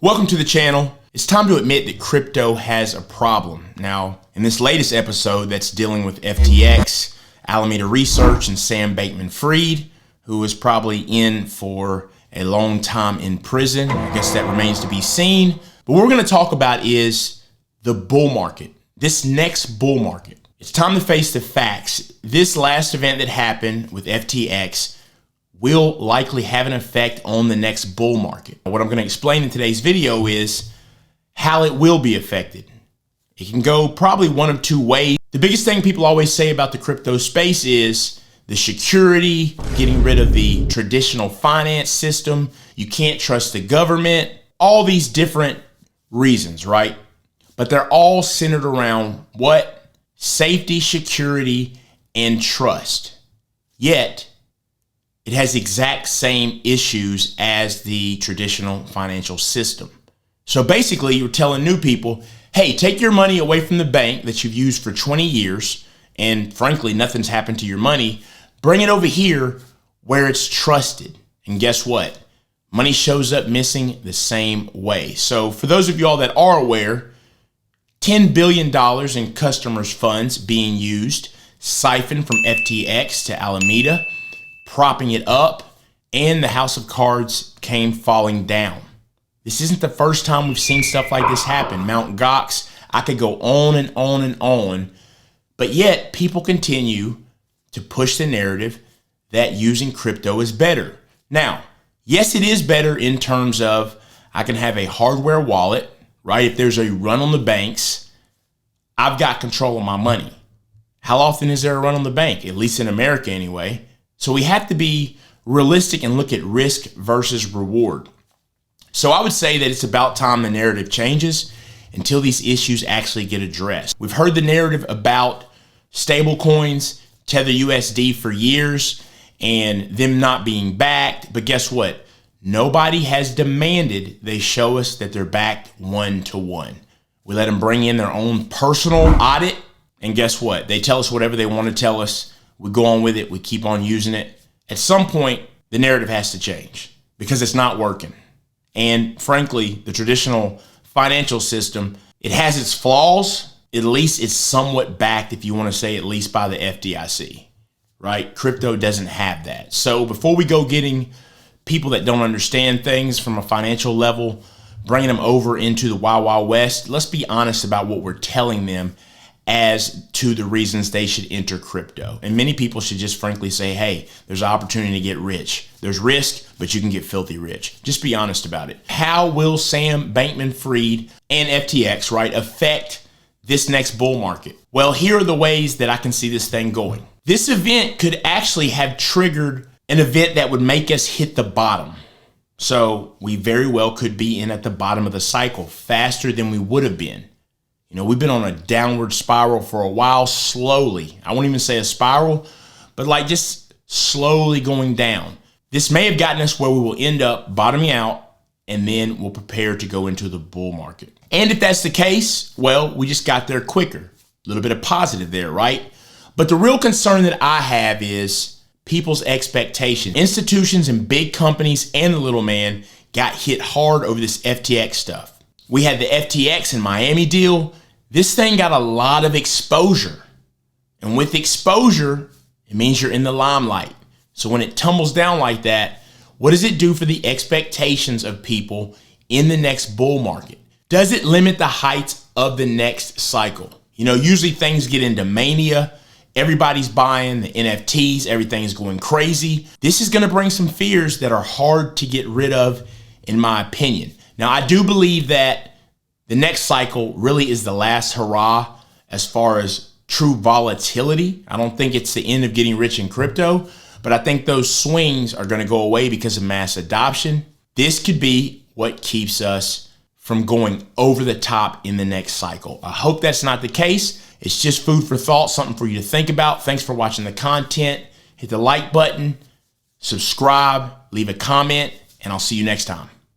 Welcome to the channel. It's time to admit that crypto has a problem. Now, in this latest episode that's dealing with FTX, Alameda Research, and Sam Bankman-Fried, who is probably in for a long time in prison. I guess that remains to be seen. But what we're going to talk about is the bull market, this next bull market. It's time to face the facts. This last event that happened with FTX will likely have an effect on the next bull market. What I'm going to explain in today's video is how it will be affected. It can go probably one of two ways. The biggest thing people always say about the crypto space is the security, getting rid of the traditional finance system. You can't trust the government, all these different reasons, right? But they're all centered around what? Safety, security, and trust. Yet, it has the exact same issues as the traditional financial system. So basically, you're telling new people, hey, take your money away from the bank that you've used for 20 years, and frankly, nothing's happened to your money. Bring it over here where it's trusted. And guess what? Money shows up missing the same way. So for those of y'all that are aware, $10 billion in customers' funds being used, siphoned from FTX to Alameda, propping it up, and the house of cards came falling down. This isn't the first time we've seen stuff like this happen. Mt. Gox, I could go on and on and on, but yet people continue to push the narrative that using crypto is better. Now, yes, it is better in terms of I can have a hardware wallet, right? If there's a run on the banks, I've got control of my money. How often is there a run on the bank? At least in America anyway. So we have to be realistic and look at risk versus reward. So I would say that it's about time the narrative changes until these issues actually get addressed. We've heard the narrative about stable coins, Tether USD for years, and them not being backed. But guess what? Nobody has demanded they show us that they're backed one-to-one. We let them bring in their own personal audit, and guess what? They tell us whatever they want to tell us. We go on with it. We keep on using it. At some point, the narrative has to change because it's not working. And frankly, the traditional financial system, it has its flaws. At least it's somewhat backed, if you want to say, at least by the FDIC, right? Crypto doesn't have that. So before we go getting people that don't understand things from a financial level, bringing them over into the Wild Wild West, let's be honest about what we're telling them as to the reasons they should enter crypto. And many people should just frankly say, hey, there's an opportunity to get rich. There's risk, but you can get filthy rich. Just be honest about it. How will Sam Bankman-Fried and FTX, right, affect this next bull market? Well, here are the ways that I can see this thing going. This event could actually have triggered an event that would make us hit the bottom. So we very well could be in at the bottom of the cycle faster than we would have been. You know, we've been on a downward spiral for a while, slowly. I won't even say a spiral, but like just slowly going down. This may have gotten us where we will end up bottoming out, and then we'll prepare to go into the bull market. And if that's the case, well, we just got there quicker. A little bit of positive there, right? But the real concern that I have is people's expectation. Institutions and big companies and the little man got hit hard over this FTX stuff. We had the FTX in Miami deal. This thing got a lot of exposure. And with exposure, it means you're in the limelight. So when it tumbles down like that, what does it do for the expectations of people in the next bull market? Does it limit the heights of the next cycle? You know, usually things get into mania. Everybody's buying the NFTs. Everything's going crazy. This is going to bring some fears that are hard to get rid of, in my opinion. Now, I do believe that the next cycle really is the last hurrah as far as true volatility. I don't think it's the end of getting rich in crypto, but I think those swings are going to go away because of mass adoption. This could be what keeps us from going over the top in the next cycle. I hope that's not the case. It's just food for thought, something for you to think about. Thanks for watching the content. Hit the like button, subscribe, leave a comment, and I'll see you next time.